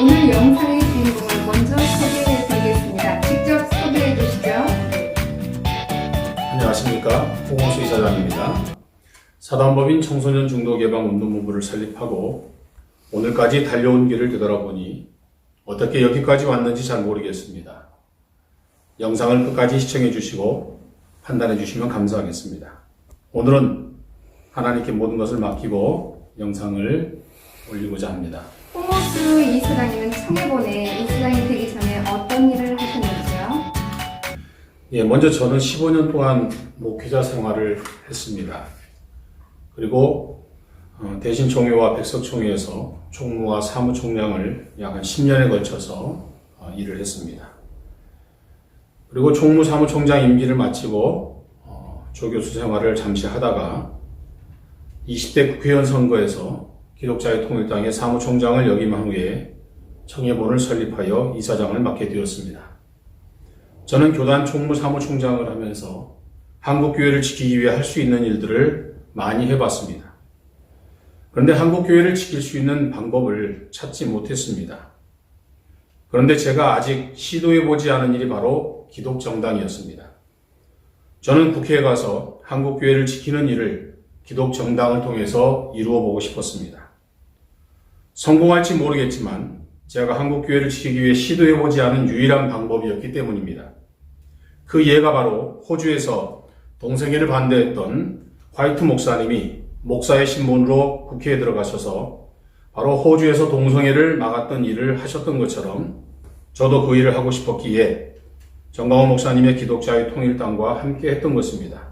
오늘 영상의 주인공을 먼저 소개해 드리겠습니다. 직접 소개해 주시죠. 안녕하십니까. 홍호수 이사장입니다. 사단법인 청소년 중독 예방 운동본부를 설립하고 오늘까지 달려온 길을 되돌아보니 어떻게 여기까지 왔는지 잘 모르겠습니다. 영상을 끝까지 시청해 주시고 판단해 주시면 감사하겠습니다. 오늘은 하나님께 모든 것을 맡기고 영상을 올리고자 합니다. 홍호수 이사장님은 청해본에 이사장이 되기 전에 어떤 일을 하셨는지요? 먼저 저는 15년 동안 목회자 생활을 했습니다. 그리고 대신총회와 백석총회에서 총무와 사무총장을 약 한 10년에 걸쳐서 일을 했습니다. 그리고 총무 사무총장 임기를 마치고 조교수 생활을 잠시 하다가 20대 국회의원 선거에서 기독자의 통일당의 사무총장을 역임한 후에 청해본을 설립하여 이사장을 맡게 되었습니다. 저는 교단 총무 사무총장을 하면서 한국교회를 지키기 위해 할 수 있는 일들을 많이 해봤습니다. 그런데 한국교회를 지킬 수 있는 방법을 찾지 못했습니다. 그런데 제가 아직 시도해보지 않은 일이 바로 기독정당이었습니다. 저는 국회에 가서 한국교회를 지키는 일을 기독정당을 통해서 이루어 보고 싶었습니다. 성공할지 모르겠지만 제가 한국교회를 지키기 위해 시도해보지 않은 유일한 방법이었기 때문입니다. 그 예가 바로 호주에서 동성애를 반대했던 화이트 목사님이 목사의 신분으로 국회에 들어가셔서 바로 호주에서 동성애를 막았던 일을 하셨던 것처럼 저도 그 일을 하고 싶었기에 정광훈 목사님의 기독자의 통일당과 함께 했던 것입니다.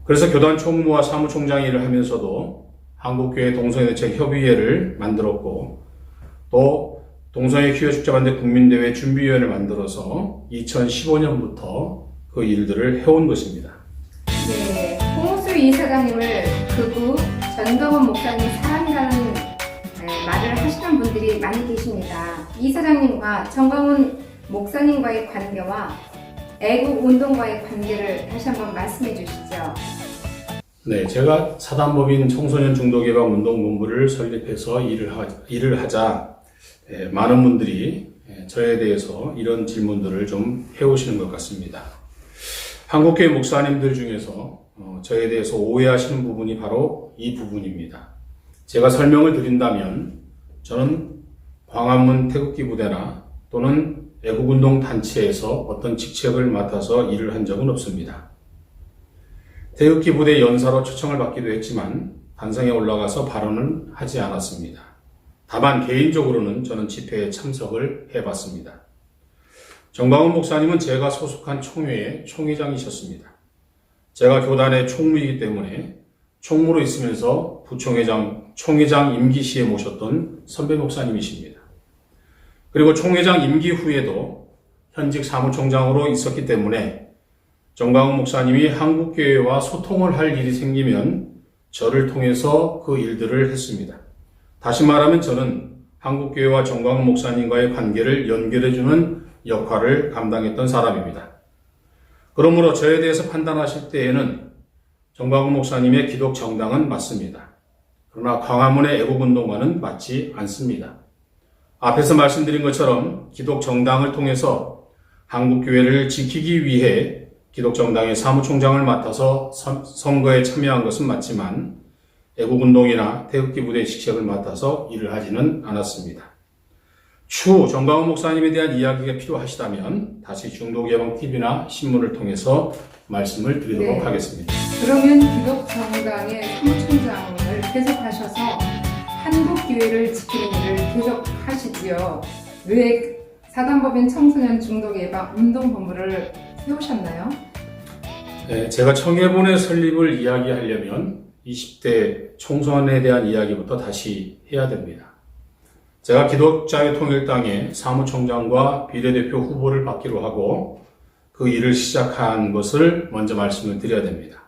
그래서 교단 총무와 사무총장 일을 하면서도 한국교회 동성애대책협의회를 만들었고 또 동성애 기회 축제반대 국민대회 준비위원회를 만들어서 2015년부터 그 일들을 해온 것입니다. 네, 홍호수 이사장님을 극우 전광훈 목사님 사랑이라는 말을 하시는 분들이 많이 계십니다. 이사장님과 전광훈 목사님과의 관계와 애국운동과의 관계를 다시 한번 말씀해 주시죠. 네, 제가 사단법인 청소년 중독 예방 운동본부를 설립해서 일을 하자 많은 분들이 저에 대해서 이런 질문들을 좀 해오시는 것 같습니다. 한국교회 목사님들 중에서 저에 대해서 오해하시는 부분이 바로 이 부분입니다. 제가 설명을 드린다면 저는 광화문 태극기 부대나 또는 애국운동 단체에서 어떤 직책을 맡아서 일을 한 적은 없습니다. 태극기 부대 연사로 초청을 받기도 했지만 단상에 올라가서 발언은 하지 않았습니다. 다만 개인적으로는 저는 집회에 참석을 해봤습니다. 정광훈 목사님은 제가 소속한 총회의 총회장이셨습니다. 제가 교단의 총무이기 때문에 총무로 있으면서 부총회장, 총회장 임기 시에 모셨던 선배 목사님이십니다. 그리고 총회장 임기 후에도 현직 사무총장으로 있었기 때문에 정광훈 목사님이 한국교회와 소통을 할 일이 생기면 저를 통해서 그 일들을 했습니다. 다시 말하면 저는 한국교회와 정광훈 목사님과의 관계를 연결해주는 역할을 감당했던 사람입니다. 그러므로 저에 대해서 판단하실 때에는 정광훈 목사님의 기독정당은 맞습니다. 그러나 광화문의 애국운동과는 맞지 않습니다. 앞에서 말씀드린 것처럼 기독정당을 통해서 한국교회를 지키기 위해 기독정당의 사무총장을 맡아서 선거에 참여한 것은 맞지만 애국운동이나 태극기 부대 직책을 맡아서 일을 하지는 않았습니다. 추후 정광훈 목사님에 대한 이야기가 필요하시다면 다시 중독예방TV나 신문을 통해서 말씀을 드리도록 하겠습니다. 그러면 기독정당의 사무총장을 계속하셔서 한국교회를 지키는 일을 계속하시지요. 왜 사단법인 청소년 중독 예방 운동본부를 세우셨나요? 네, 제가 청해본의 설립을 이야기하려면 20대 총선에 대한 이야기부터 다시 해야 됩니다. 제가 기독자의 통일당의 사무총장과 비례대표 후보를 받기로 하고 그 일을 시작한 것을 먼저 말씀을 드려야 됩니다.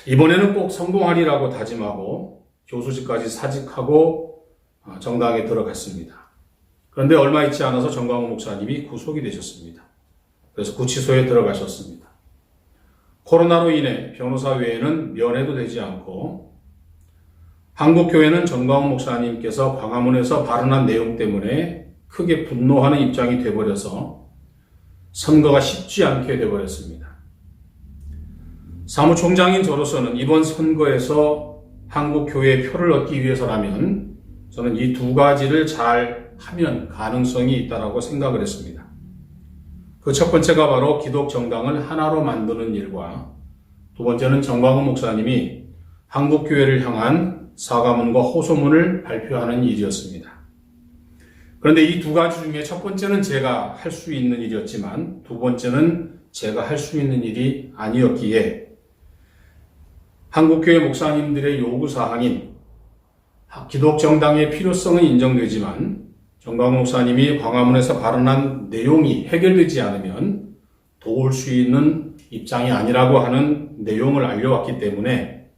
이번에는 꼭 성공하리라고 다짐하고 교수직까지 사직하고 정당에 들어갔습니다. 그런데 얼마 있지 않아서 정광훈 목사님이 구속이 되셨습니다. 그래서 구치소에 들어가셨습니다. 코로나로 인해 변호사 외에는 면회도 되지 않고 한국교회는 정광훈 목사님께서 광화문에서 발언한 내용 때문에 크게 분노하는 입장이 되어버려서 선거가 쉽지 않게 되어버렸습니다. 사무총장인 저로서는 이번 선거에서 한국교회의 표를 얻기 위해서라면 저는 이 두 가지를 잘 하면 가능성이 있다고 생각을 했습니다. 그 첫 번째가 바로 기독정당을 하나로 만드는 일과 두 번째는 정광훈 목사님이 한국교회를 향한 사과문과 호소문을 발표하는 일이었습니다. 그런데 이 두 가지 중에 첫 번째는 제가 할 수 있는 일이었지만 두 번째는 제가 할 수 있는 일이 아니었기에 한국교회 목사님들의 요구사항인 기독정당의 필요성은 인정되지만 정광훈 목사님이 광화문에서 발언한 내용이 해결되지 않으면 도울 수 있는 입장이 아니라고 하는 내용을 알려왔기 때문에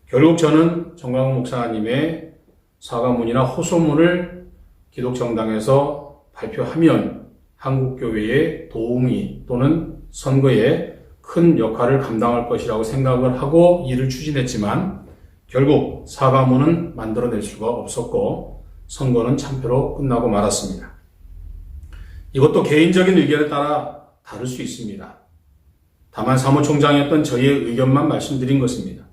결국 저는 정광훈 목사님의 사과문이나 호소문을 기독정당에서 발표하면 한국교회의 도움이 또는 선거에 큰 역할을 감당할 것이라고 생각을 하고 일을 추진했지만 결국 사과문은 만들어낼 수가 없었고 선거는 참패로 끝나고 말았습니다. 이것도 개인적인 의견에 따라 다를 수 있습니다. 다만 사무총장이었던 저의 의견만 말씀드린 것입니다.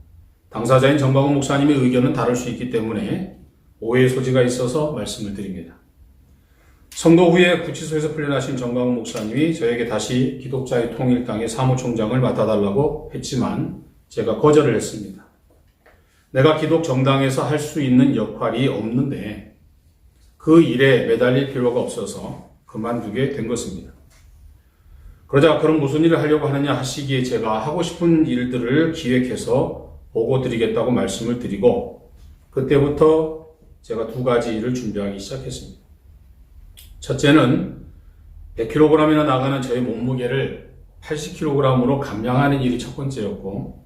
당사자인 정광훈 목사님의 의견은 다를 수 있기 때문에 오해의 소지가 있어서 말씀을 드립니다. 선거 후에 구치소에서 풀려나신 정광훈 목사님이 저에게 다시 기독자의 통일당의 사무총장을 맡아달라고 했지만 제가 거절을 했습니다. 내가 기독정당에서 할 수 있는 역할이 없는데 그 일에 매달릴 필요가 없어서 그만두게 된 것입니다. 그러자 그럼 무슨 일을 하려고 하느냐 하시기에 제가 하고 싶은 일들을 기획해서 보고 드리겠다고 말씀을 드리고 그때부터 제가 두 가지 일을 준비하기 시작했습니다. 첫째는 100kg이나 나가는 저의 몸무게를 80kg으로 감량하는 일이 첫 번째였고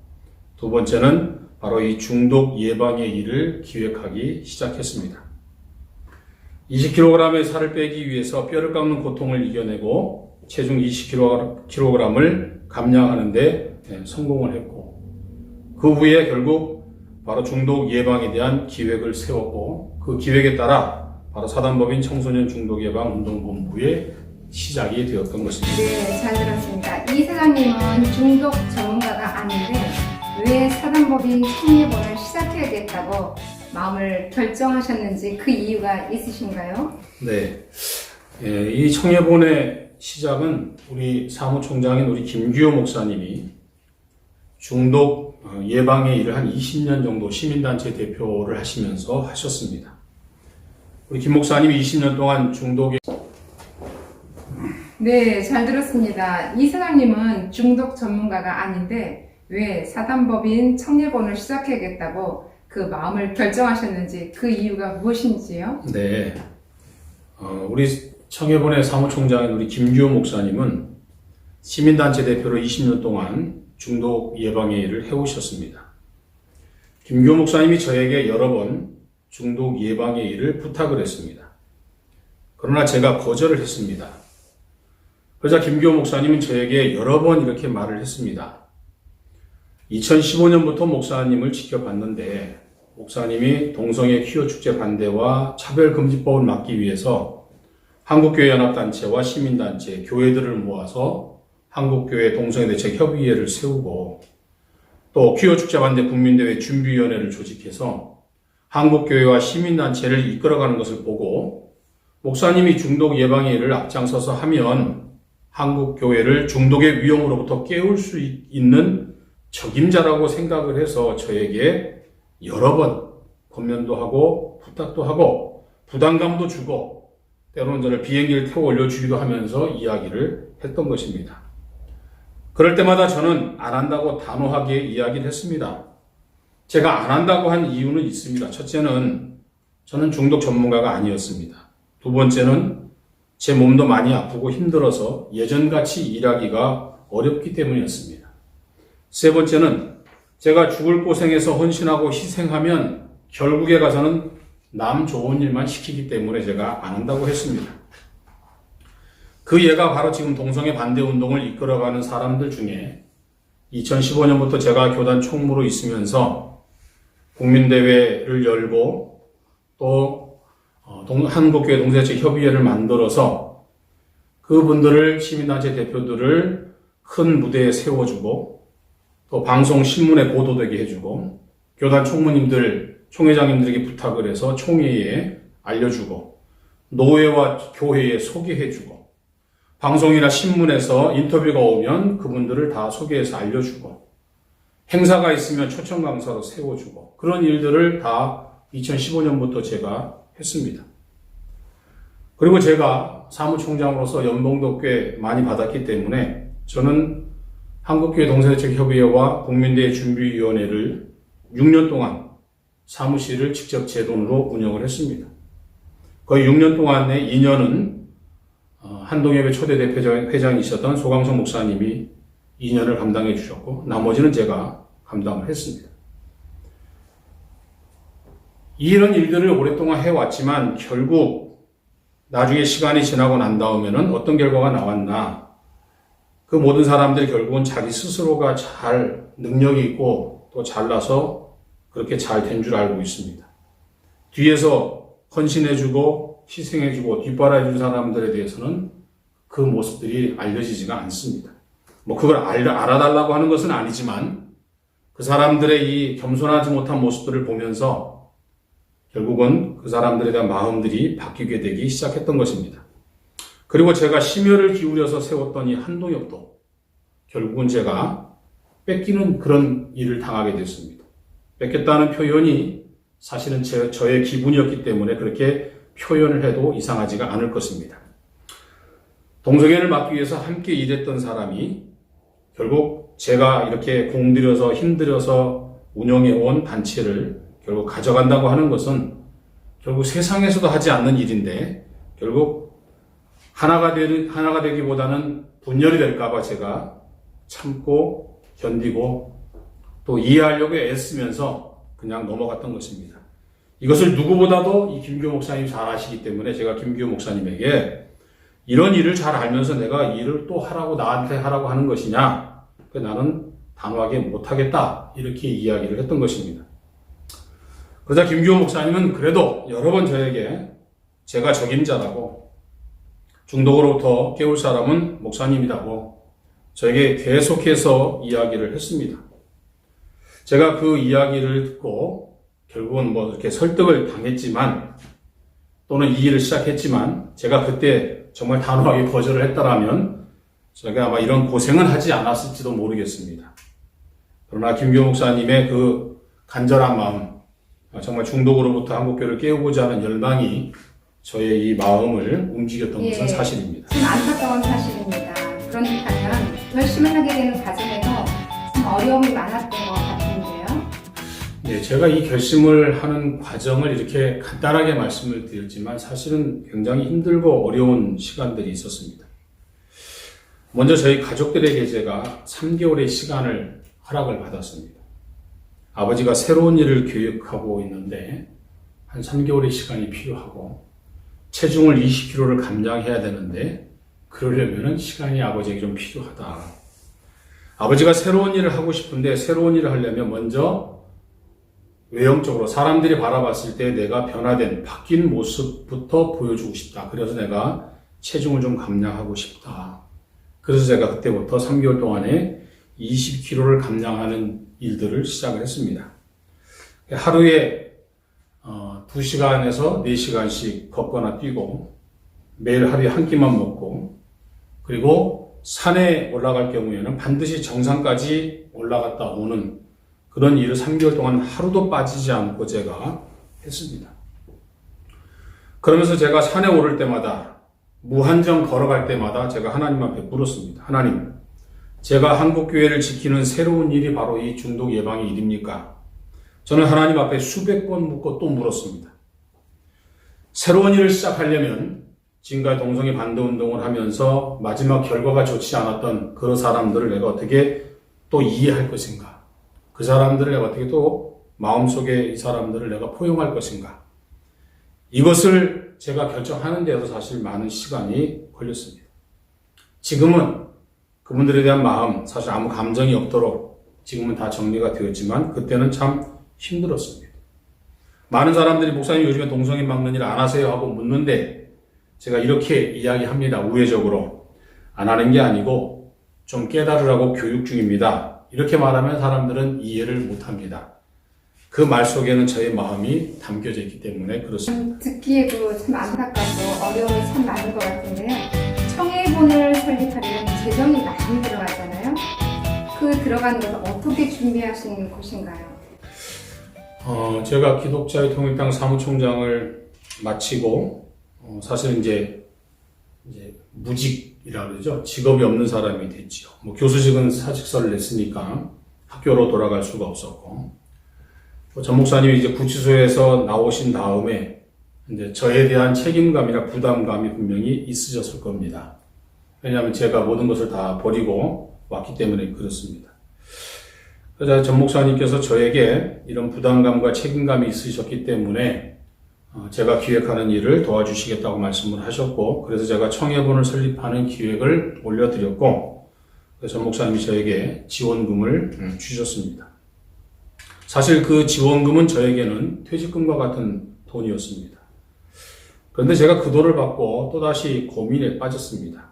두 번째는 바로 이 중독 예방의 일을 기획하기 시작했습니다. 20kg의 살을 빼기 위해서 뼈를 깎는 고통을 이겨내고 체중 20kg을 감량하는 데 성공을 했고 그 후에 결국 바로 중독 예방에 대한 기획을 세웠고 그 기획에 따라 바로 사단법인 청소년 중독 예방 운동본부의 시작이 되었던 것입니다. 네, 잘 들었습니다. 이 사장님은 중독 전문가가 아닌데 왜 사단법인 청예본을 시작해야겠다고 마음을 결정하셨는지 그 이유가 있으신가요? 네, 이 청예본의 시작은 우리 사무총장인 우리 김규호 목사님이 중독 예방의 일을 한 20년 정도 시민단체 대표를 하시면서 하셨습니다. 우리 김 목사님이 20년 동안 중독에 네, 잘 들었습니다. 이 사장님은 중독 전문가가 아닌데 왜 사단법인 청예본을 시작해야겠다고 그 마음을 결정하셨는지 그 이유가 무엇인지요? 네, 우리 청예본의 사무총장인 우리 김규호 목사님은 시민단체 대표로 20년 동안 중독 예방의 일을 해오셨습니다. 김규호 목사님이 저에게 여러 번 중독 예방의 일을 부탁을 했습니다. 그러나 제가 거절을 했습니다. 그러자 김규호 목사님은 저에게 여러 번 이렇게 말을 했습니다. 2015년부터 목사님을 지켜봤는데 목사님이 동성애 퀴어 축제 반대와 차별금지법을 막기 위해서 한국교회연합단체와 시민단체, 교회들을 모아서 한국교회 동성애 대책 협의회를 세우고 또 퀴어 축제 반대 국민대회 준비위원회를 조직해서 한국교회와 시민단체를 이끌어가는 것을 보고 목사님이 중독 예방의 일을 앞장서서 하면 한국교회를 중독의 위험으로부터 깨울 수 있는 적임자라고 생각을 해서 저에게 여러 번 권면도 하고 부탁도 하고 부담감도 주고 때로는 저를 비행기를 태워 올려주기도 하면서 이야기를 했던 것입니다. 그럴 때마다 저는 안 한다고 단호하게 이야기를 했습니다. 제가 안 한다고 한 이유는 있습니다. 첫째는 저는 중독 전문가가 아니었습니다. 두 번째는 제 몸도 많이 아프고 힘들어서 예전같이 일하기가 어렵기 때문이었습니다. 세 번째는 제가 죽을 고생해서 헌신하고 희생하면 결국에 가서는 남 좋은 일만 시키기 때문에 제가 안 한다고 했습니다. 그 예가 바로 지금 동성애 반대 운동을 이끌어가는 사람들 중에 2015년부터 제가 교단 총무로 있으면서 국민대회를 열고 또 한국교회 동세체 협의회를 만들어서 그분들을 시민단체 대표들을 큰 무대에 세워주고 또 방송 신문에 보도되게 해주고 교단 총무님들 총회장님들에게 부탁을 해서 총회에 알려주고 노회와 교회에 소개해주고 방송이나 신문에서 인터뷰가 오면 그분들을 다 소개해서 알려주고 행사가 있으면 초청 강사로 세워주고 그런 일들을 다 2015년부터 제가 했습니다. 그리고 제가 사무총장으로서 연봉도 꽤 많이 받았기 때문에 저는 한국교회 동세대책협의회와 국민대회 준비위원회를 6년 동안 사무실을 직접 제 돈으로 운영을 했습니다. 거의 6년 동안에 2년은 한동협의 초대 대표회장이셨던 소강성 목사님이 2년을 감당해 주셨고 나머지는 제가 감당을 했습니다. 이런 일들을 오랫동안 해왔지만 결국 나중에 시간이 지나고 난 다음에는 어떤 결과가 나왔나 그 모든 사람들이 결국은 자기 스스로가 잘 능력이 있고 또 잘나서 그렇게 잘 된 줄 알고 있습니다. 뒤에서 헌신해주고 희생해주고 뒷바라해준 사람들에 대해서는 그 모습들이 알려지지가 않습니다. 그걸 알아달라고 하는 것은 아니지만 그 사람들의 이 겸손하지 못한 모습들을 보면서 결국은 그 사람들에 대한 마음들이 바뀌게 되기 시작했던 것입니다. 그리고 제가 심혈을 기울여서 세웠던 이 한동협도 결국은 제가 뺏기는 그런 일을 당하게 됐습니다. 뺏겼다는 표현이 사실은 저의 기분이었기 때문에 그렇게 표현을 해도 이상하지가 않을 것입니다. 동성애를 막기 위해서 함께 일했던 사람이 결국 제가 이렇게 공들여서 힘들여서 운영해온 단체를 결국 가져간다고 하는 것은 결국 세상에서도 하지 않는 일인데 결국 하나가 되기보다는 분열이 될까봐 제가 참고 견디고 또 이해하려고 애쓰면서 그냥 넘어갔던 것입니다. 이것을 누구보다도 이 김규호 목사님이 잘 아시기 때문에 제가 김규호 목사님에게 이런 일을 잘 알면서 내가 일을 또 하라고 나한테 하라고 하는 것이냐? 나는 단호하게 못하겠다. 이렇게 이야기를 했던 것입니다. 그러자 김규호 목사님은 그래도 여러 번 저에게 제가 적임자라고 중독으로부터 깨울 사람은 목사님이라고 저에게 계속해서 이야기를 했습니다. 제가 그 이야기를 듣고 결국은 이렇게 설득을 당했지만 또는 이 일을 시작했지만 제가 그때 정말 단호하게 거절을 했다라면 제가 아마 이런 고생은 하지 않았을지도 모르겠습니다. 그러나 김규호 목사님의 그 간절한 마음, 정말 중독으로부터 한국교회를 깨우고자 하는 열망이 저의 이 마음을 움직였던 것은 사실입니다. 참 안타까운 사실입니다. 그렇다면 결심을 하게 되는 과정에서 참 어려움이 많았던 것 같은데요. 네, 제가 이 결심을 하는 과정을 이렇게 간단하게 말씀을 드렸지만 사실은 굉장히 힘들고 어려운 시간들이 있었습니다. 먼저 저희 가족들에게 제가 3개월의 시간을 허락을 받았습니다. 아버지가 새로운 일을 계획하고 있는데 한 3개월의 시간이 필요하고 체중을 20kg를 감량해야 되는데 그러려면 시간이 아버지에게 좀 필요하다. 아버지가 새로운 일을 하고 싶은데 새로운 일을 하려면 먼저 외형적으로 사람들이 바라봤을 때 내가 변화된 바뀐 모습부터 보여주고 싶다. 그래서 내가 체중을 좀 감량하고 싶다. 그래서 제가 그때부터 3개월 동안에 20kg를 감량하는 일들을 시작을 했습니다. 하루에 2시간에서 4시간씩 걷거나 뛰고 매일 하루에 한 끼만 먹고 그리고 산에 올라갈 경우에는 반드시 정상까지 올라갔다 오는 그런 일을 3개월 동안 하루도 빠지지 않고 제가 했습니다. 그러면서 제가 산에 오를 때마다 무한정 걸어갈 때마다 제가 하나님 앞에 물었습니다. 하나님, 제가 한국교회를 지키는 새로운 일이 바로 이 중독 예방의 일입니까? 저는 하나님 앞에 수백 번 묻고 또 물었습니다. 새로운 일을 시작하려면 지금까지 동성애 반대 운동을 하면서 마지막 결과가 좋지 않았던 그런 사람들을 내가 어떻게 또 이해할 것인가? 그 사람들을 내가 어떻게 또 마음속에 이 사람들을 내가 포용할 것인가? 이것을 제가 결정하는 데에도 사실 많은 시간이 걸렸습니다. 지금은 그분들에 대한 마음, 사실 아무 감정이 없도록 지금은 다 정리가 되었지만 그때는 참 힘들었습니다. 많은 사람들이 목사님 요즘에 동성애 막는 일 안 하세요? 하고 묻는데 제가 이렇게 이야기합니다. 우회적으로. 안 하는 게 아니고 좀 깨달으라고 교육 중입니다. 이렇게 말하면 사람들은 이해를 못합니다. 그 말 속에는 저의 마음이 담겨져 있기 때문에 그렇습니다. 듣기에도 참 안타깝고 어려움이 참 많은 것 같은데요. 청해본을 설립하려면 재정이 많이 들어가잖아요. 그 들어가는 것을 어떻게 준비하신 곳인가요? 제가 기독자의 통일당 사무총장을 마치고 사실 이제 무직이라 그러죠. 직업이 없는 사람이 됐죠. 뭐 교수직은 사직서를 냈으니까 학교로 돌아갈 수가 없었고, 전 목사님이 이제 구치소에서 나오신 다음에 이제 저에 대한 책임감이나 부담감이 분명히 있으셨을 겁니다. 왜냐하면 제가 모든 것을 다 버리고 왔기 때문에 그렇습니다. 그래서 전 목사님께서 저에게 이런 부담감과 책임감이 있으셨기 때문에 제가 기획하는 일을 도와주시겠다고 말씀을 하셨고, 그래서 제가 청해본을 설립하는 기획을 올려드렸고, 그래서 전 목사님이 저에게 지원금을 주셨습니다. 사실 그 지원금은 저에게는 퇴직금과 같은 돈이었습니다. 그런데 제가 그 돈을 받고 또다시 고민에 빠졌습니다.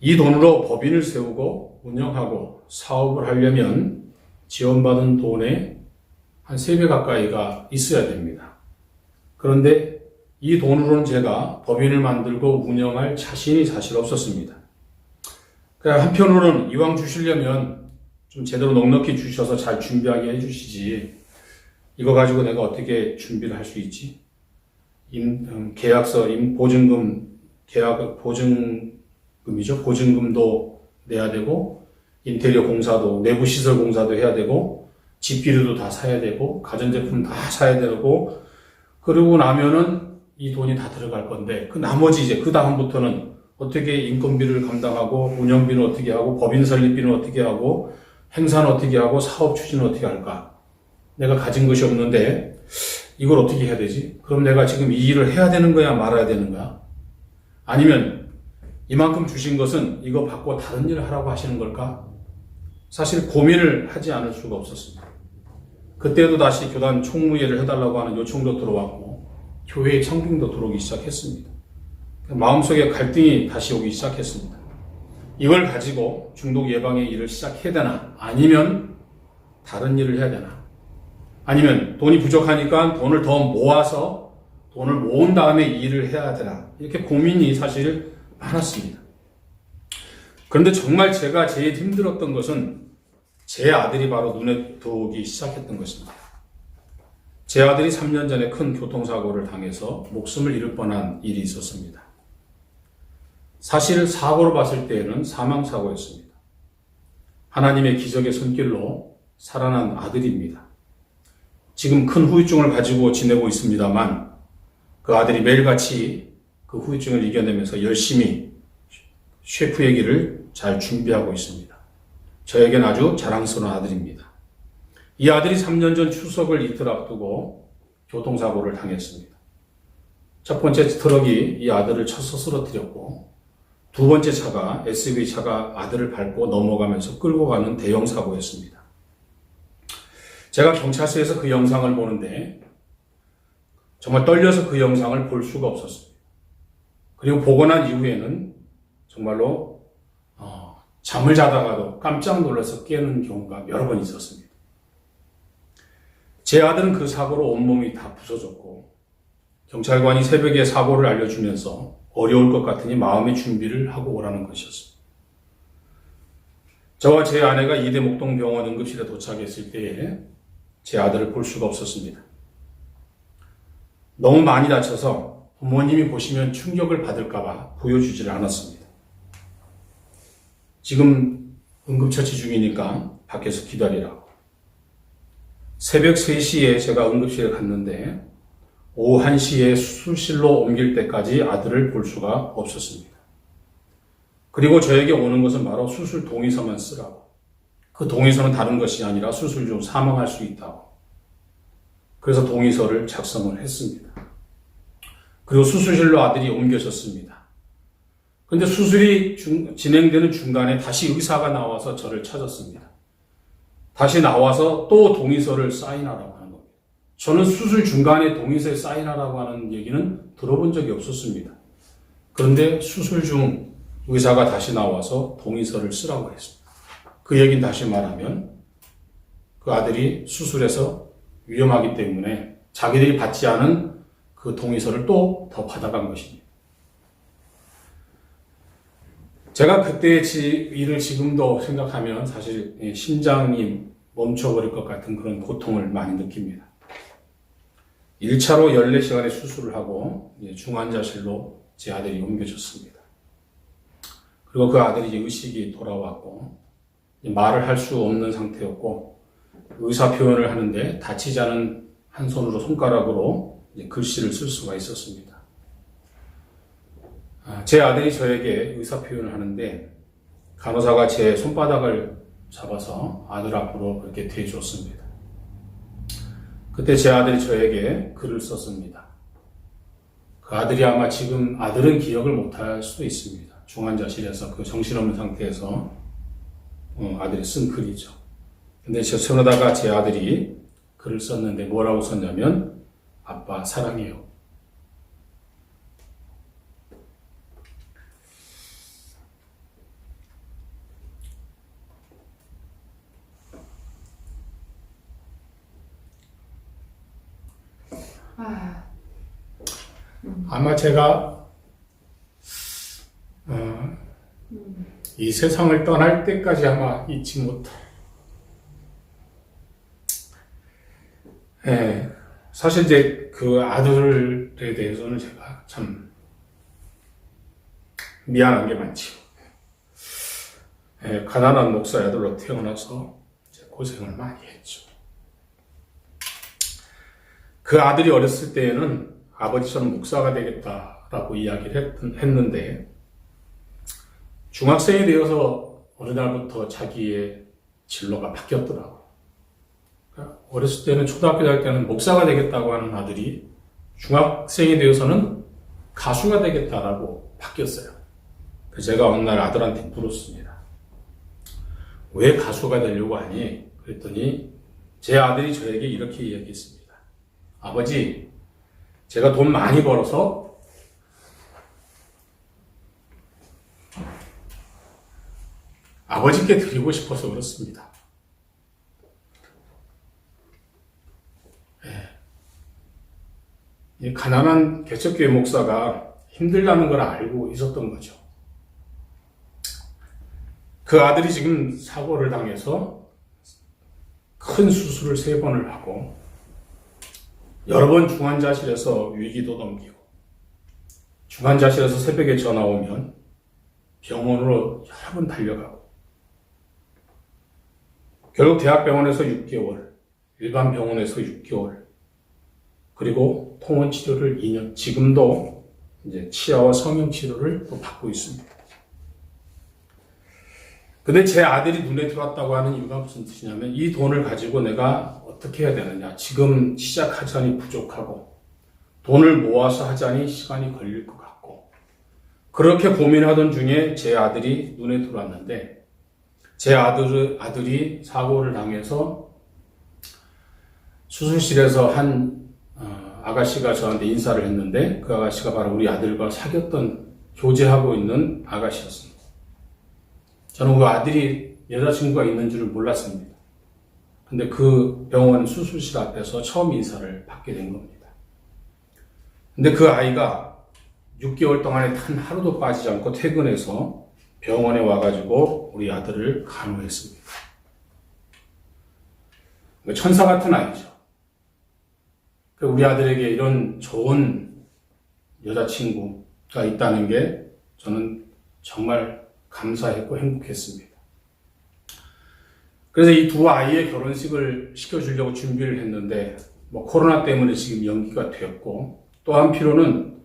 이 돈으로 법인을 세우고 운영하고 사업을 하려면 지원받은 돈의 한 3배 가까이가 있어야 됩니다. 그런데 이 돈으로는 제가 법인을 만들고 운영할 자신이 사실 없었습니다. 한편으로는 이왕 주시려면 좀 제대로 넉넉히 주셔서 잘 준비하게 해주시지, 이거 가지고 내가 어떻게 준비를 할 수 있지? 계약서, 보증금이죠. 보증금도 내야 되고, 인테리어 공사도, 내부 시설 공사도 해야 되고, 집비료도 다 사야 되고, 가전제품 다 사야 되고, 그러고 나면은 이 돈이 다 들어갈 건데, 그 나머지 이제 그 다음부터는 어떻게 인건비를 감당하고, 운영비는 어떻게 하고, 법인 설립비는 어떻게 하고, 행사는 어떻게 하고, 사업 추진은 어떻게 할까? 내가 가진 것이 없는데 이걸 어떻게 해야 되지? 그럼 내가 지금 이 일을 해야 되는 거야, 말아야 되는 거야? 아니면 이만큼 주신 것은 이거 받고 다른 일을 하라고 하시는 걸까? 사실 고민을 하지 않을 수가 없었습니다. 그때도 다시 교단 총무회를 해달라고 하는 요청도 들어왔고, 교회의 청빙도 들어오기 시작했습니다. 마음속에 갈등이 다시 오기 시작했습니다. 이걸 가지고 중독 예방의 일을 시작해야 되나? 아니면 다른 일을 해야 되나? 아니면 돈이 부족하니까 돈을 더 모아서 돈을 모은 다음에 일을 해야 되나? 이렇게 고민이 사실 많았습니다. 그런데 정말 제가 제일 힘들었던 것은 제 아들이 바로 눈에 들어오기 시작했던 것입니다. 제 아들이 3년 전에 큰 교통사고를 당해서 목숨을 잃을 뻔한 일이 있었습니다. 사실 사고로 봤을 때에는 사망사고였습니다. 하나님의 기적의 손길로 살아난 아들입니다. 지금 큰 후유증을 가지고 지내고 있습니다만 그 아들이 매일같이 그 후유증을 이겨내면서 열심히 셰프의 길을 잘 준비하고 있습니다. 저에겐 아주 자랑스러운 아들입니다. 이 아들이 3년 전 추석을 이틀 앞두고 교통사고를 당했습니다. 첫 번째 트럭이 이 아들을 쳐서 쓰러뜨렸고, 두 번째 차가 SUV차가 아들을 밟고 넘어가면서 끌고 가는 대형 사고였습니다. 제가 경찰서에서 그 영상을 보는데 정말 떨려서 그 영상을 볼 수가 없었습니다. 그리고 보고 난 이후에는 정말로 잠을 자다가도 깜짝 놀라서 깨는 경우가 여러 번 있었습니다. 제 아들은 그 사고로 온몸이 다 부서졌고, 경찰관이 새벽에 사고를 알려주면서 어려울 것 같으니 마음의 준비를 하고 오라는 것이었습니다. 저와 제 아내가 이대목동병원 응급실에 도착했을 때에 제 아들을 볼 수가 없었습니다. 너무 많이 다쳐서 부모님이 보시면 충격을 받을까 봐 보여주지를 않았습니다. 지금 응급처치 중이니까 밖에서 기다리라고. 새벽 3시에 제가 응급실에 갔는데 오후 1시에 수술실로 옮길 때까지 아들을 볼 수가 없었습니다. 그리고 저에게 오는 것은 바로 수술 동의서만 쓰라고. 그 동의서는 다른 것이 아니라 수술 중 사망할 수 있다고. 그래서 동의서를 작성을 했습니다. 그리고 수술실로 아들이 옮겨졌습니다. 그런데 수술이 진행되는 중간에 다시 의사가 나와서 저를 찾았습니다. 다시 나와서 또 동의서를 사인하라고 하는 겁니다. 저는 수술 중간에 동의서에 사인하라고 하는 얘기는 들어본 적이 없었습니다. 그런데 수술 중 의사가 다시 나와서 동의서를 쓰라고 했습니다. 그 얘기는 다시 말하면 그 아들이 수술해서 위험하기 때문에 자기들이 받지 않은 그 동의서를 또 더 받아간 것입니다. 제가 그때의 일을 지금도 생각하면 사실 심장이 멈춰버릴 것 같은 그런 고통을 많이 느낍니다. 1차로 14시간의 수술을 하고 중환자실로 제 아들이 옮겨졌습니다. 그리고 그 아들이 이제 의식이 돌아왔고 말을 할 수 없는 상태였고 의사 표현을 하는데 다치지 않은 한 손으로 손가락으로 글씨를 쓸 수가 있었습니다. 제 아들이 저에게 의사 표현을 하는데 간호사가 제 손바닥을 잡아서 아들 앞으로 그렇게 대줬습니다. 그때 제 아들이 저에게 글을 썼습니다. 그 아들이 아마 지금 아들은 기억을 못할 수도 있습니다. 중환자실에서 그 정신없는 상태에서 아들이 쓴 글이죠. 근데 저 손에다가 제 아들이 글을 썼는데 뭐라고 썼냐면 아빠 사랑해요. 아마 제가 이 세상을 떠날 때까지 아마 잊지 못할. 사실 이제 그 아들에 대해서는 제가 참 미안한 게 많지요. 가난한 목사 아들로 태어나서 고생을 많이 했죠. 그 아들이 어렸을 때에는 아버지처럼 목사가 되겠다라고 이야기를 했는데 중학생이 되어서 어느 날부터 자기의 진로가 바뀌었더라고요. 어렸을 때는 초등학교 다닐 때는 목사가 되겠다고 하는 아들이 중학생이 되어서는 가수가 되겠다라고 바뀌었어요. 그래서 제가 어느 날 아들한테 물었습니다. 왜 가수가 되려고 하니? 그랬더니 제 아들이 저에게 이렇게 이야기했습니다. 아버지, 제가 돈 많이 벌어서 아버지께 드리고 싶어서 그렇습니다. 이 가난한 개척교회 목사가 힘들다는 걸 알고 있었던 거죠. 그 아들이 지금 사고를 당해서 큰 수술을 3번을 하고 여러 번 중환자실에서 위기도 넘기고 중환자실에서 새벽에 전화 오면 병원으로 여러 번 달려가고 결국 대학병원에서 6개월, 일반 병원에서 6개월, 그리고 통원 치료를 2년, 지금도 이제 치아와 성형 치료를 또 받고 있습니다. 근데 제 아들이 눈에 들어왔다고 하는 이유가 무슨 뜻이냐면 이 돈을 가지고 내가 어떻게 해야 되느냐. 지금 시작하자니 부족하고 돈을 모아서 하자니 시간이 걸릴 것 같고 그렇게 고민하던 중에 제 아들이 눈에 들어왔는데 제 아들이 사고를 당해서 수술실에서 한 아가씨가 저한테 인사를 했는데 그 아가씨가 바로 우리 아들과 사귀었던 교제하고 있는 아가씨였습니다. 저는 그 아들이 여자친구가 있는 줄을 몰랐습니다. 근데 그 병원 수술실 앞에서 처음 인사를 받게 된 겁니다. 근데 그 아이가 6개월 동안에 단 하루도 빠지지 않고 퇴근해서 병원에 와가지고 우리 아들을 간호했습니다. 천사 같은 아이죠. 우리 아들에게 이런 좋은 여자친구가 있다는 게 저는 정말 감사했고 행복했습니다. 그래서 이 두 아이의 결혼식을 시켜주려고 준비를 했는데 코로나 때문에 지금 연기가 되었고 또 한편으로는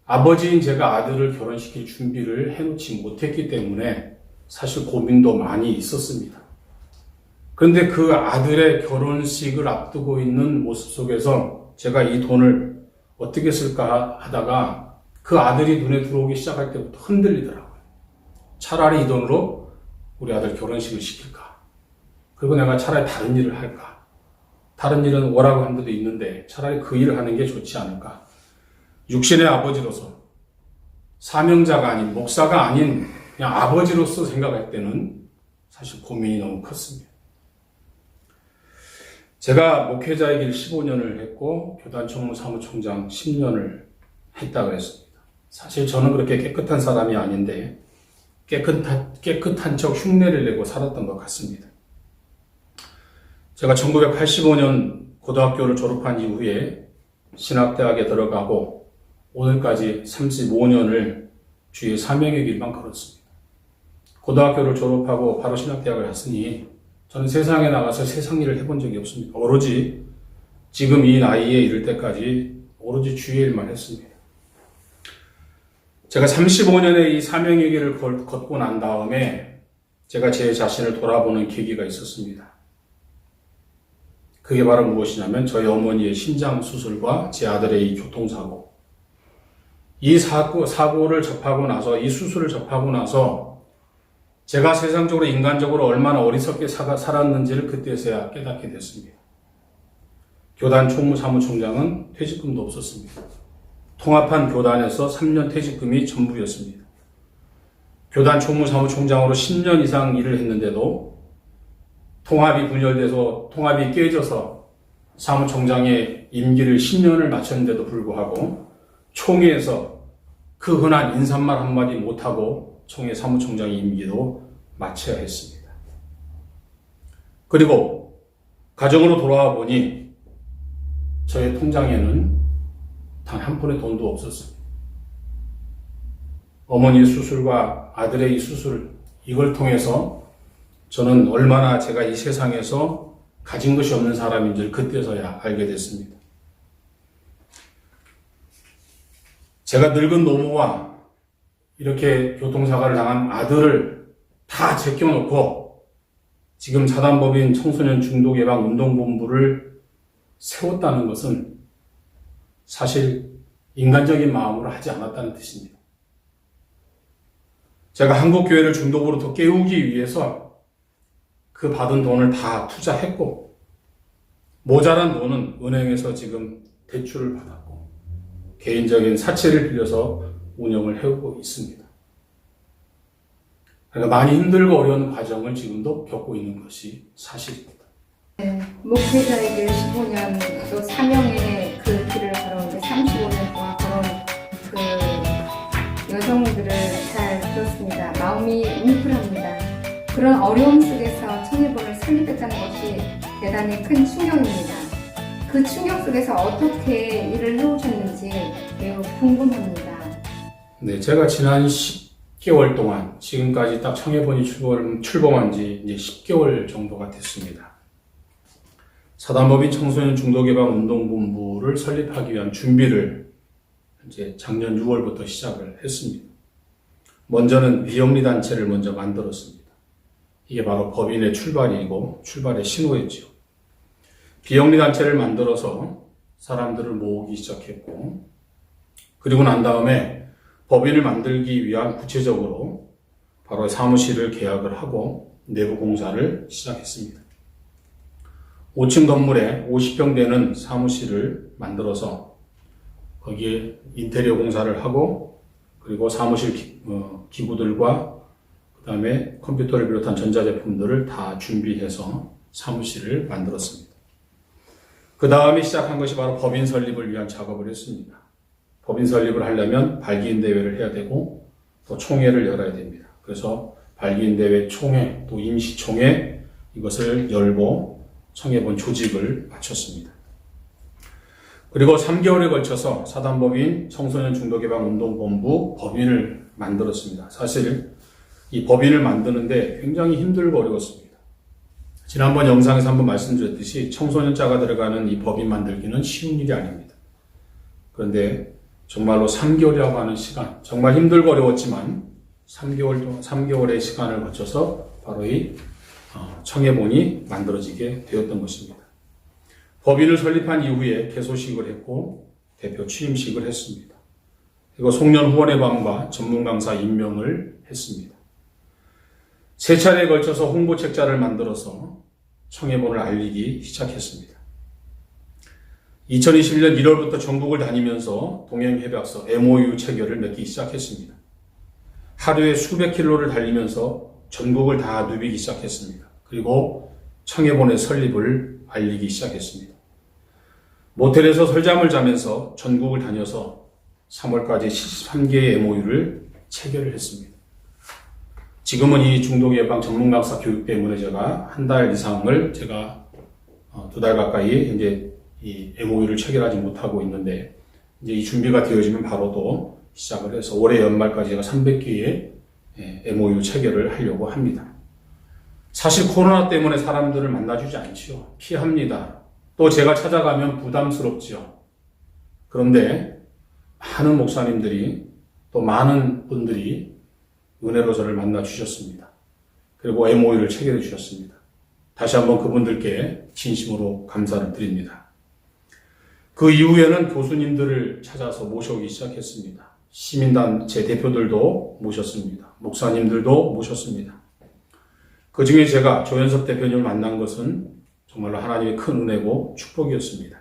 아버지인 제가 아들을 결혼시킬 준비를 해놓지 못했기 때문에 사실 고민도 많이 있었습니다. 그런데 그 아들의 결혼식을 앞두고 있는 모습 속에서 제가 이 돈을 어떻게 쓸까 하다가 그 아들이 눈에 들어오기 시작할 때부터 흔들리더라고요. 차라리 이 돈으로 우리 아들 결혼식을 시킬까? 그리고 내가 차라리 다른 일을 할까? 다른 일은 오라고 한 데도 있는데 차라리 그 일을 하는 게 좋지 않을까. 육신의 아버지로서, 사명자가 아닌, 목사가 아닌 그냥 아버지로서 생각할 때는 사실 고민이 너무 컸습니다. 제가 목회자의 길 15년을 했고 교단 총무 사무총장 10년을 했다고 했습니다. 사실 저는 그렇게 깨끗한 사람이 아닌데 깨끗한 척 흉내를 내고 살았던 것 같습니다. 제가 1985년 고등학교를 졸업한 이후에 신학대학에 들어가고 오늘까지 35년을 주의 사명의 길만 걸었습니다. 고등학교를 졸업하고 바로 신학대학을 갔으니 저는 세상에 나가서 세상 일을 해본 적이 없습니다. 오로지 지금 이 나이에 이를 때까지 오로지 주의 일만 했습니다. 제가 35년의 이 사명의 길을 걷고 난 다음에 제가 제 자신을 돌아보는 계기가 있었습니다. 그게 바로 무엇이냐면 저희 어머니의 심장 수술과 제 아들의 이 교통사고. 이 사고를 접하고 나서, 이 수술을 접하고 나서 제가 세상적으로 인간적으로 얼마나 어리석게 살았는지를 그때서야 깨닫게 됐습니다. 교단 총무사무총장은 퇴직금도 없었습니다. 통합한 교단에서 3년 퇴직금이 전부였습니다. 교단 총무사무총장으로 10년 이상 일을 했는데도 통합이 분열돼서 통합이 깨져서 사무총장의 임기를 10년을 마쳤는데도 불구하고 총회에서 그 흔한 인사말 한마디 못하고 총회 사무총장의 임기도 마쳐야 했습니다. 그리고 가정으로 돌아와 보니 저의 통장에는 단 한 푼의 돈도 없었습니다. 어머니의 수술과 아들의 이 수술, 이걸 통해서 저는 얼마나 제가 이 세상에서 가진 것이 없는 사람인지를 그때서야 알게 됐습니다. 제가 늙은 노모와 이렇게 교통사고를 당한 아들을 다 제껴놓고 지금 사단법인 청소년 중독예방운동본부를 세웠다는 것은 사실 인간적인 마음으로 하지 않았다는 뜻입니다. 제가 한국교회를 중독으로부터 깨우기 위해서 그 받은 돈을 다 투자했고 모자란 돈은 은행에서 지금 대출을 받았고 개인적인 사채를 빌려서 운영을 해오고 있습니다. 그러니까 많이 힘들고 어려운 과정을 지금도 겪고 있는 것이 사실입니다. 네, 목회자의 길 15년, 또 사명의 그 길을 걸어오는데 35년 동안 걸어온 그 여성들을 잘 들었습니다. 마음이 뭉클합니다. 그런 어려움 속에서 청일본을 설립했다는 것이 대단히 큰 충격입니다. 그 충격 속에서 어떻게 일을 해오셨는지 매우 궁금합니다. 네, 제가 지난 10개월 동안 지금까지 딱 청해본이 출범한 지 이제 10개월 정도가 됐습니다. 사단법인 청소년 중독예방운동본부를 설립하기 위한 준비를 이제 작년 6월부터 시작을 했습니다. 먼저는 비영리 단체를 먼저 만들었습니다. 이게 바로 법인의 출발이고 출발의 신호였죠. 비영리 단체를 만들어서 사람들을 모으기 시작했고, 그리고 난 다음에 법인을 만들기 위한 구체적으로 바로 사무실을 계약을 하고 내부 공사를 시작했습니다. 5층 건물에 50평 되는 사무실을 만들어서 거기에 인테리어 공사를 하고, 그리고 사무실 기구들과 그 다음에 컴퓨터를 비롯한 전자제품들을 다 준비해서 사무실을 만들었습니다. 그 다음에 시작한 것이 바로 법인 설립을 위한 작업을 했습니다. 법인 설립을 하려면 발기인 대회를 해야 되고 또 총회를 열어야 됩니다. 그래서 발기인 대회, 총회, 또 임시총회 이것을 열고 청해본 조직을 마쳤습니다. 그리고 3개월에 걸쳐서 사단법인 청소년 중독예방운동본부 법인을 만들었습니다. 사실 이 법인을 만드는데 굉장히 힘들고 어려웠습니다. 지난번 영상에서 한번 말씀드렸듯이 청소년자가 들어가는 이 법인 만들기는 쉬운 일이 아닙니다. 그런데 정말로 3개월이라고 하는 시간, 정말 힘들고 어려웠지만 3개월의 시간을 거쳐서 바로 이 청해본이 만들어지게 되었던 것입니다. 법인을 설립한 이후에 개소식을 했고 대표 취임식을 했습니다. 그리고 송년 후원의 밤과 전문 강사 임명을 했습니다. 3차례에 걸쳐서 홍보책자를 만들어서 청해본을 알리기 시작했습니다. 2021년 1월부터 전국을 다니면서 동행협약서 MOU 체결을 맺기 시작했습니다. 하루에 수백 킬로를 달리면서 전국을 다 누비기 시작했습니다. 그리고 청해본의 설립을 알리기 시작했습니다. 모텔에서 설잠을 자면서 전국을 다녀서 3월까지 73개의 MOU를 체결을 했습니다. 지금은 이 중독 예방 전문 강사 교육 때문에 제가 한 달 이상을 제가 2달 가까이 이제 이 MOU를 체결하지 못하고 있는데, 이제 이 준비가 되어지면 바로 또 시작을 해서 올해 연말까지 제가 300개의 MOU 체결을 하려고 합니다. 사실 코로나 때문에 사람들을 만나주지 않지요. 피합니다. 또 제가 찾아가면 부담스럽지요. 그런데 많은 목사님들이 또 많은 분들이 은혜로 저를 만나 주셨습니다. 그리고 MOU를 체결해 주셨습니다. 다시 한번 그분들께 진심으로 감사를 드립니다. 그 이후에는 교수님들을 찾아서 모셔오기 시작했습니다. 시민단체 대표들도 모셨습니다. 목사님들도 모셨습니다. 그 중에 제가 조현섭 대표님을 만난 것은 정말로 하나님의 큰 은혜고 축복이었습니다.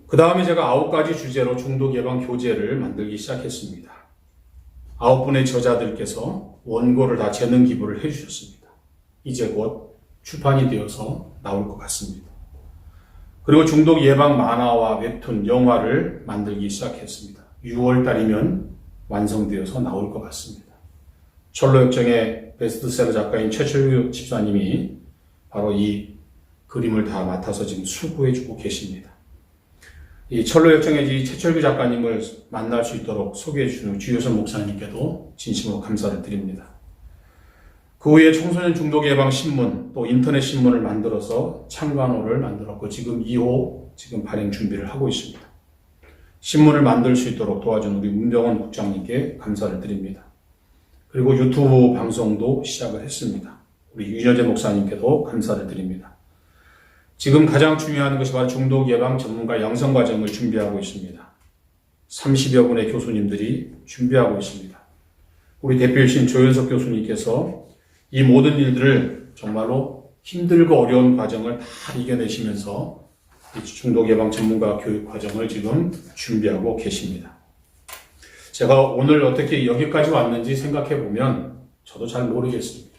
그 다음에 제가 9가지 주제로 중독 예방 교재를 만들기 시작했습니다. 9분의 저자들께서 원고를 다 재능 기부를 해주셨습니다. 이제 곧 출판이 되어서 나올 것 같습니다. 그리고 중독 예방 만화와 웹툰, 영화를 만들기 시작했습니다. 6월 달이면 완성되어서 나올 것 같습니다. 철로역정의 베스트셀러 작가인 최철규 집사님이 바로 이 그림을 다 맡아서 지금 수고해주고 계십니다. 이 철로역정의 이 최철규 작가님을 만날 수 있도록 소개해주는 주효선 목사님께도 진심으로 감사를 드립니다. 그 후에 청소년 중독 예방 신문, 또 인터넷 신문을 만들어서 창간호를 만들었고, 지금 2호 지금 발행 준비를 하고 있습니다. 신문을 만들 수 있도록 도와준 우리 문병원 국장님께 감사를 드립니다. 그리고 유튜브 방송도 시작을 했습니다. 우리 윤여재 목사님께도 감사를 드립니다. 지금 가장 중요한 것이 바로 중독 예방 전문가 양성 과정을 준비하고 있습니다. 30여 분의 교수님들이 준비하고 있습니다. 우리 대표이신 조현석 교수님께서 이 모든 일들을 정말로 힘들고 어려운 과정을 다 이겨내시면서 중독 예방 전문가 교육 과정을 지금 준비하고 계십니다. 제가 오늘 어떻게 여기까지 왔는지 생각해 보면 저도 잘 모르겠습니다.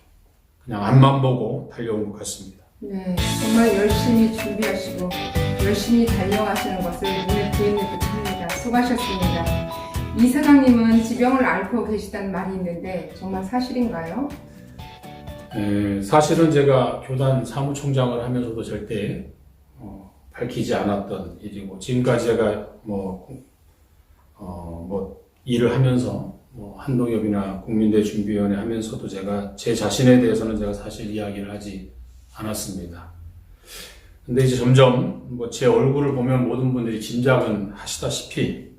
그냥 앞만 보고 달려온 것 같습니다. 네, 정말 열심히 준비하시고 열심히 달려가시는 것을 눈에 보이는 듯합니다. 수고하셨습니다. 이 사장님은 지병을 앓고 계시다는 말이 있는데 정말 사실인가요? 사실은 제가 교단 사무총장을 하면서도 절대 밝히지 않았던 일이고, 지금까지 제가 일을 하면서 한동협이나 국민대 준비위원회 하면서도 제가 제 자신에 대해서는 제가 사실 이야기를 하지 않았습니다. 근데 이제 점점 제 얼굴을 보면 모든 분들이 짐작은 하시다시피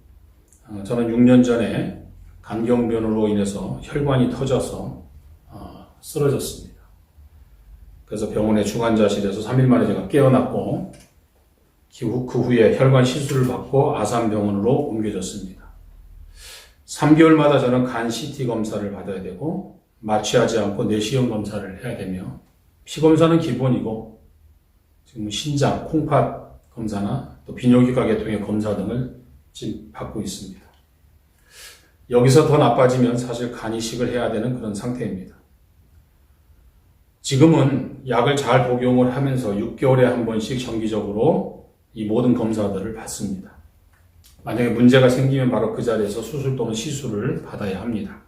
저는 6년 전에 간경변으로 인해서 혈관이 터져서 쓰러졌습니다. 그래서 병원의 중환자실에서 3일 만에 제가 깨어났고, 그 후에 혈관 시술을 받고 아산병원으로 옮겨졌습니다. 3개월마다 저는 간 CT 검사를 받아야 되고, 마취하지 않고 내시경 검사를 해야 되며, 피 검사는 기본이고, 지금 신장, 콩팥 검사나 또 비뇨기과 계통의 검사 등을 지금 받고 있습니다. 여기서 더 나빠지면 사실 간 이식을 해야 되는 그런 상태입니다. 지금은 약을 잘 복용을 하면서 6개월에 한 번씩 정기적으로 이 모든 검사들을 받습니다. 만약에 문제가 생기면 바로 그 자리에서 수술 또는 시술을 받아야 합니다.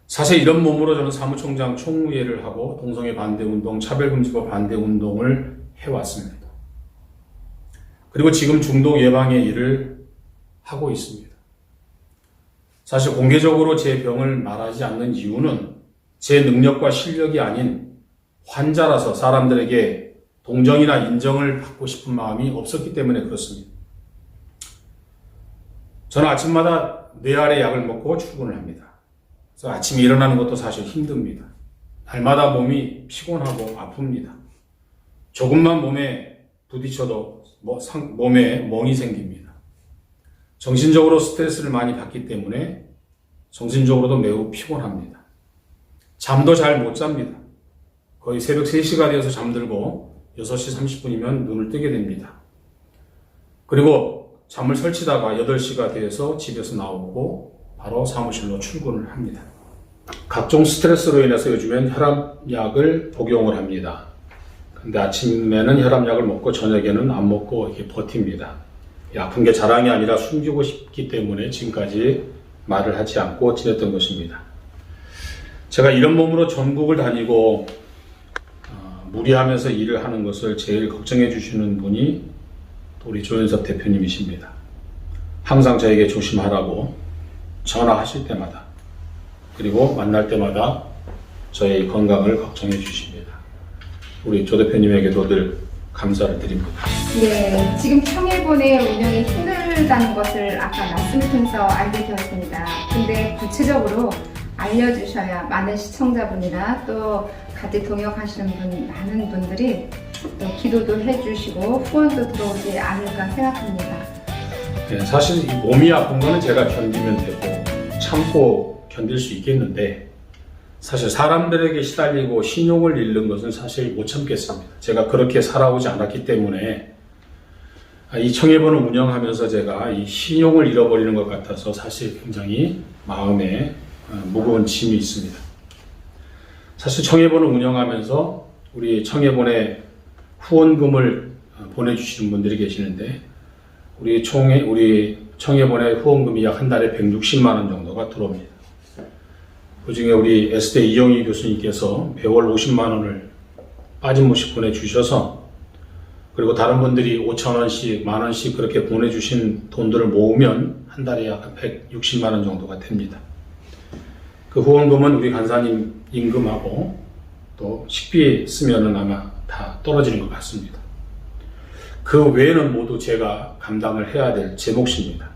사실 이런 몸으로 저는 사무총장 총무회를 하고 동성애 반대운동, 차별금지법 반대운동을 해왔습니다. 그리고 지금 중독 예방의 일을 하고 있습니다. 사실 공개적으로 제 병을 말하지 않는 이유는 제 능력과 실력이 아닌 환자라서 사람들에게 동정이나 인정을 받고 싶은 마음이 없었기 때문에 그렇습니다. 저는 아침마다 4알의 약을 먹고 출근을 합니다. 그래서 아침에 일어나는 것도 사실 힘듭니다. 날마다 몸이 피곤하고 아픕니다. 조금만 몸에 부딪혀도 몸에 멍이 생깁니다. 정신적으로 스트레스를 많이 받기 때문에 정신적으로도 매우 피곤합니다. 잠도 잘 못 잡니다. 거의 새벽 3시가 되어서 잠들고 6시 30분이면 눈을 뜨게 됩니다. 그리고 잠을 설치다가 8시가 돼서 집에서 나오고 바로 사무실로 출근을 합니다. 각종 스트레스로 인해서 요즘엔 혈압약을 복용을 합니다. 근데 아침에는 혈압약을 먹고 저녁에는 안 먹고 이렇게 버팁니다. 아픈 게 자랑이 아니라 숨기고 싶기 때문에 지금까지 말을 하지 않고 지냈던 것입니다. 제가 이런 몸으로 전국을 다니고 무리하면서 일을 하는 것을 제일 걱정해 주시는 분이 우리 조현섭 대표님이십니다. 항상 저에게 조심하라고 전화하실 때마다 그리고 만날 때마다 저의 건강을 걱정해 주십니다. 우리 조 대표님에게도 늘 감사를 드립니다. 네, 지금 청해본의 운영이 힘들다는 것을 아까 말씀을 통해서 알게 되었습니다. 근데 구체적으로 알려주셔야 많은 시청자분이나 또 같이 동역하시는 많은 분들이 또 기도도 해주시고 후원도 들어오지 않을까 생각합니다. 네, 사실 이 몸이 아픈 거는 제가 견디면 되고 참고 견딜 수 있겠는데 사실 사람들에게 시달리고 신용을 잃는 것은 사실 못 참겠습니다. 제가 그렇게 살아오지 않았기 때문에 이 청해본을 운영하면서 제가 이 신용을 잃어버리는 것 같아서 사실 굉장히 마음에 무거운 짐이 있습니다. 사실 청해본을 운영하면서 우리 청해본에 후원금을 보내주시는 분들이 계시는데 우리 청해본에 후원금이 약 한 달에 160만 원 정도가 들어옵니다. 그 중에 우리 S대 이영희 교수님께서 매월 50만 원을 빠짐없이 보내주셔서 그리고 다른 분들이 5천 원씩, 만 원씩 그렇게 보내주신 돈들을 모으면 한 달에 약 160만 원 정도가 됩니다. 그 후원금은 우리 간사님 임금하고 또 식비 쓰면은 아마 다 떨어지는 것 같습니다. 그 외에는 모두 제가 감당을 해야 될 제 몫입니다.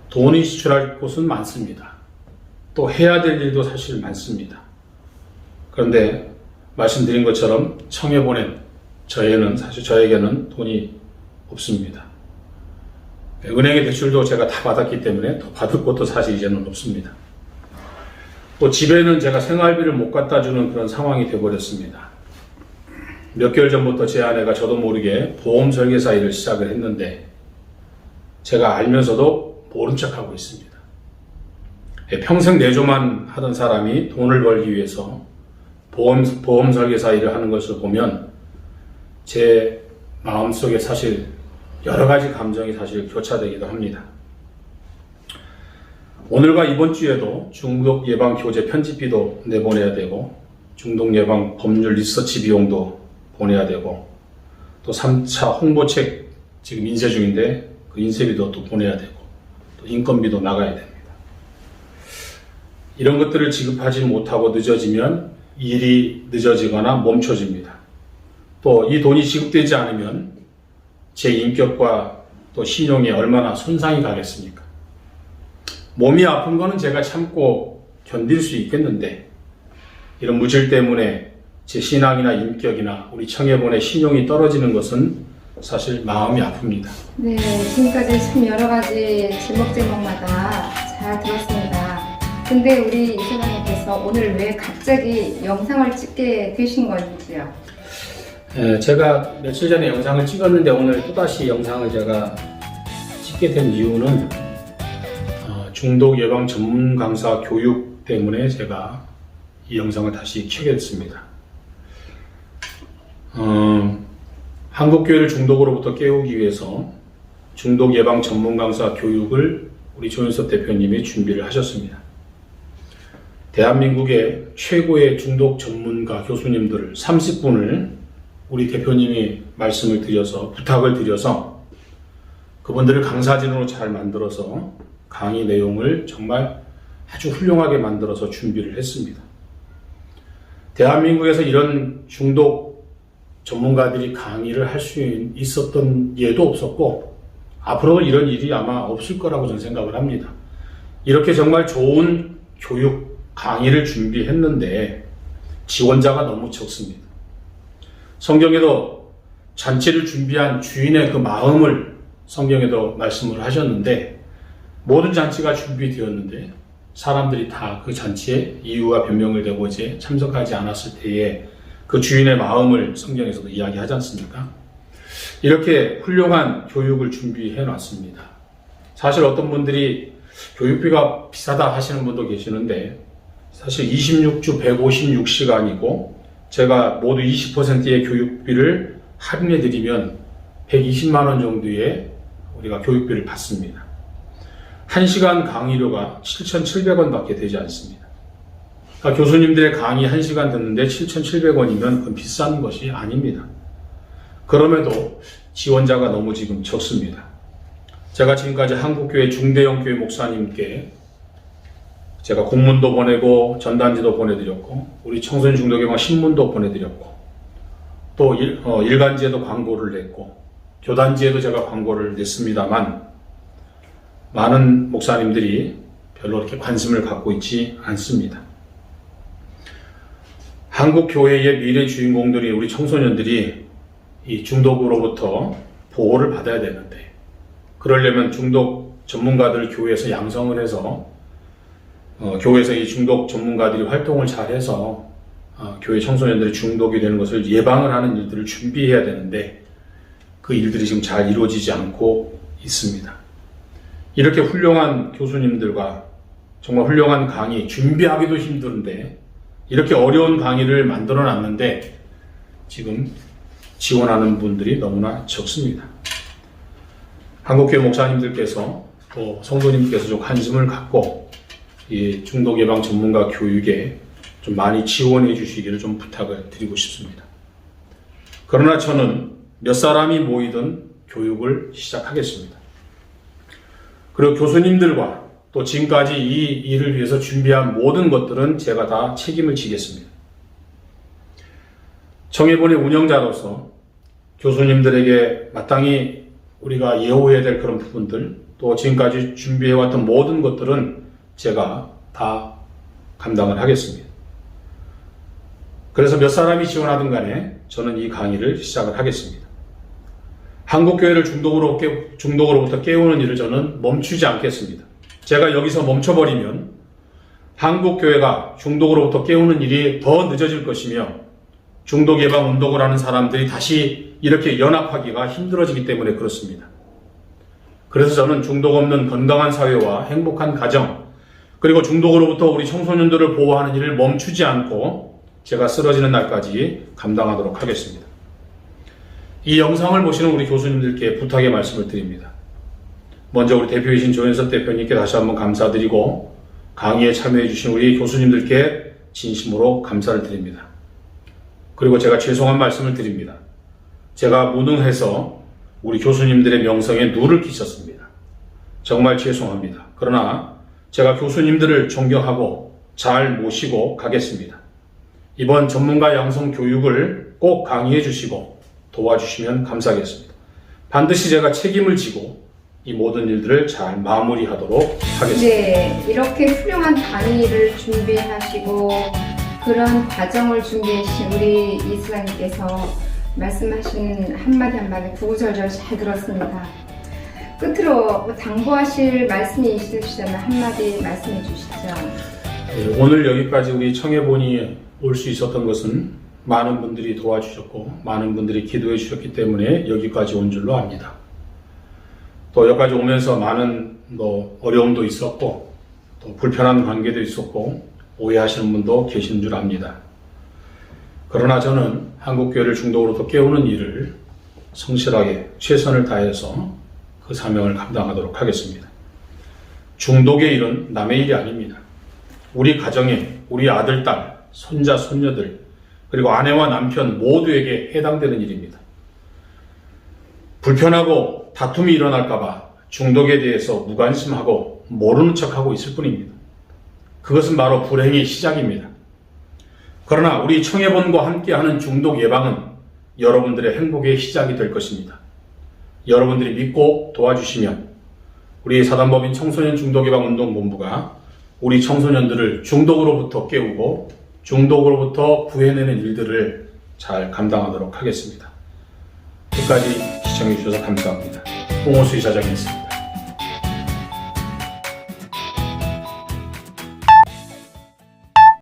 돈이 지출할 곳은 많습니다. 또 해야 될 일도 사실 많습니다. 그런데 말씀드린 것처럼 청해본에 저에게는 돈이 없습니다. 은행의 대출도 제가 다 받았기 때문에 더 받을 것도 사실 이제는 없습니다. 또 집에는 제가 생활비를 못 갖다 주는 그런 상황이 되어버렸습니다. 몇 개월 전부터 제 아내가 저도 모르게 보험 설계사 일을 시작을 했는데 제가 알면서도 모른 척하고 있습니다. 평생 내조만 하던 사람이 돈을 벌기 위해서 보험 설계사 일을 하는 것을 보면 제 마음속에 사실 여러 가지 감정이 사실 교차되기도 합니다. 오늘과 이번 주에도 중독 예방 교재 편집비도 내보내야 되고 중독 예방 법률 리서치 비용도 보내야 되고 또 3차 홍보책 지금 인쇄 중인데 그 인쇄비도 또 보내야 되고 또 인건비도 나가야 됩니다. 이런 것들을 지급하지 못하고 늦어지면 일이 늦어지거나 멈춰집니다. 또 이 돈이 지급되지 않으면 제 인격과 또 신용에 얼마나 손상이 가겠습니까? 몸이 아픈 거는 제가 참고 견딜 수 있겠는데 이런 물질 때문에 제 신앙이나 인격이나 우리 청해본의 신용이 떨어지는 것은 사실 마음이 아픕니다. 네, 지금까지 참 여러 가지 제목마다 잘 들었습니다. 근데 우리 이사장님께서 오늘 왜 갑자기 영상을 찍게 되신 건지요? 제가 며칠 전에 영상을 찍었는데 오늘 또다시 영상을 제가 찍게 된 이유는 중독 예방 전문 강사 교육 때문에 제가 이 영상을 다시 켜게 됐습니다. 한국교회를 중독으로부터 깨우기 위해서 중독 예방 전문 강사 교육을 우리 조현섭 대표님이 준비를 하셨습니다. 대한민국의 최고의 중독 전문가 교수님들을 30분을 우리 대표님이 말씀을 드려서 부탁을 드려서 그분들을 강사진으로 잘 만들어서 강의 내용을 정말 아주 훌륭하게 만들어서 준비를 했습니다. 대한민국에서 이런 중독 전문가들이 강의를 할 수 있었던 예도 없었고 앞으로도 이런 일이 아마 없을 거라고 저는 생각을 합니다. 이렇게 정말 좋은 교육 강의를 준비했는데 지원자가 너무 적습니다. 성경에도 잔치를 준비한 주인의 그 마음을 성경에도 말씀을 하셨는데 모든 잔치가 준비되었는데 사람들이 다 그 잔치에 이유와 변명을 대고 이제 참석하지 않았을 때에 그 주인의 마음을 성경에서도 이야기하지 않습니까? 이렇게 훌륭한 교육을 준비해 놨습니다. 사실 어떤 분들이 교육비가 비싸다 하시는 분도 계시는데 사실 26주 156시간이고 제가 모두 20%의 교육비를 할인해 드리면 120만 원 정도의 우리가 교육비를 받습니다. 1시간 강의료가 7,700원 밖에 되지 않습니다. 그러니까 교수님들의 강의 1시간 듣는데 7,700원이면 그건 비싼 것이 아닙니다. 그럼에도 지원자가 너무 지금 적습니다. 제가 지금까지 한국교회 중대형 교회 목사님께 제가 공문도 보내고 전단지도 보내드렸고 우리 청소년 중독예방 신문도 보내드렸고 또 일간지에도 광고를 냈고 교단지에도 제가 광고를 냈습니다만 많은 목사님들이 별로 그렇게 관심을 갖고 있지 않습니다. 한국 교회의 미래 주인공들이 우리 청소년들이 이 중독으로부터 보호를 받아야 되는데 그러려면 중독 전문가들 교회에서 양성을 해서 교회에서 이 중독 전문가들이 활동을 잘해서 교회 청소년들이 중독이 되는 것을 예방을 하는 일들을 준비해야 되는데 그 일들이 지금 잘 이루어지지 않고 있습니다. 이렇게 훌륭한 교수님들과 정말 훌륭한 강의 준비하기도 힘든데 이렇게 어려운 강의를 만들어 놨는데 지금 지원하는 분들이 너무나 적습니다. 한국교회 목사님들께서 또 성도님께서 좀 관심을 갖고 이 중독 예방 전문가 교육에 좀 많이 지원해 주시기를 좀 부탁을 드리고 싶습니다. 그러나 저는 몇 사람이 모이든 교육을 시작하겠습니다. 그리고 교수님들과 또 지금까지 이 일을 위해서 준비한 모든 것들은 제가 다 책임을 지겠습니다. 청해본의 운영자로서 교수님들에게 마땅히 우리가 예우해야 될 그런 부분들 또 지금까지 준비해왔던 모든 것들은 제가 다 감당을 하겠습니다. 그래서 몇 사람이 지원하든 간에 저는 이 강의를 시작을 하겠습니다. 한국교회를 중독으로부터 깨우는 일을 저는 멈추지 않겠습니다. 제가 여기서 멈춰버리면 한국교회가 중독으로부터 깨우는 일이 더 늦어질 것이며 중독 예방 운동을 하는 사람들이 다시 이렇게 연합하기가 힘들어지기 때문에 그렇습니다. 그래서 저는 중독 없는 건강한 사회와 행복한 가정 그리고 중독으로부터 우리 청소년들을 보호하는 일을 멈추지 않고 제가 쓰러지는 날까지 감당하도록 하겠습니다. 이 영상을 보시는 우리 교수님들께 부탁의 말씀을 드립니다. 먼저 우리 대표이신 조현섭 대표님께 다시 한번 감사드리고 강의에 참여해 주신 우리 교수님들께 진심으로 감사를 드립니다. 그리고 제가 죄송한 말씀을 드립니다. 제가 무능해서 우리 교수님들의 명성에 누를 끼쳤습니다. 정말 죄송합니다. 그러나 제가 교수님들을 존경하고 잘 모시고 가겠습니다. 이번 전문가 양성 교육을 꼭 강의해 주시고 도와주시면 감사하겠습니다. 반드시 제가 책임을 지고 이 모든 일들을 잘 마무리하도록 하겠습니다. 네, 이렇게 훌륭한 강의를 준비하시고 그런 과정을 준비하신 우리 이수장님께서 말씀하신 한마디 한마디 구구절절 잘 들었습니다. 끝으로 당부하실 말씀이 있으시다면 한마디 말씀해 주시죠. 네, 오늘 여기까지 우리 청해본이 올 수 있었던 것은 많은 분들이 도와주셨고 많은 분들이 기도해 주셨기 때문에 여기까지 온 줄로 압니다. 또 여기까지 오면서 많은 어려움도 있었고 또 불편한 관계도 있었고 오해하시는 분도 계신 줄 압니다. 그러나 저는 한국교회를 중독으로부터 깨우는 일을 성실하게 최선을 다해서 그 사명을 감당하도록 하겠습니다. 중독의 일은 남의 일이 아닙니다. 우리 가정에 우리 아들, 딸, 손자, 손녀들 그리고 아내와 남편 모두에게 해당되는 일입니다. 불편하고 다툼이 일어날까봐 중독에 대해서 무관심하고 모르는 척하고 있을 뿐입니다. 그것은 바로 불행의 시작입니다. 그러나 우리 청해본과 함께하는 중독 예방은 여러분들의 행복의 시작이 될 것입니다. 여러분들이 믿고 도와주시면 우리 사단법인 청소년 중독예방운동본부가 우리 청소년들을 중독으로부터 깨우고 중독으로부터 구해내는 일들을 잘 감당하도록 하겠습니다. 끝까지 시청해 주셔서 감사합니다. 홍호수 이사장이었습니다.